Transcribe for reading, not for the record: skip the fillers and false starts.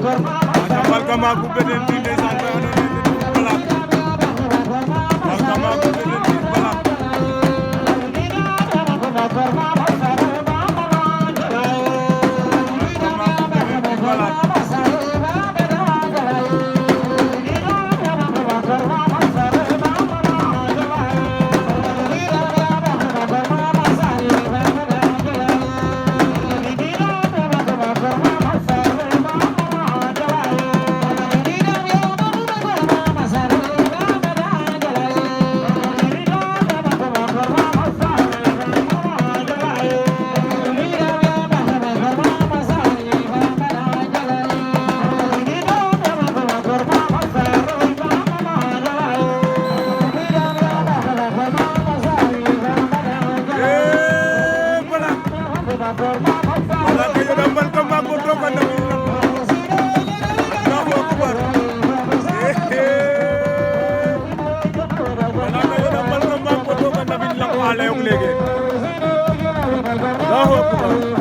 Balka Magu beneen bi ndeysaan mooy wane ne balak Balka Magu beneen bi balak Balka Magu beneen bi balak Balaka yo dam Balka Magu doga na Allahu Akbar Balaka yo dam Balka Magu doga na bin lang ala yung lege Allahu Akbar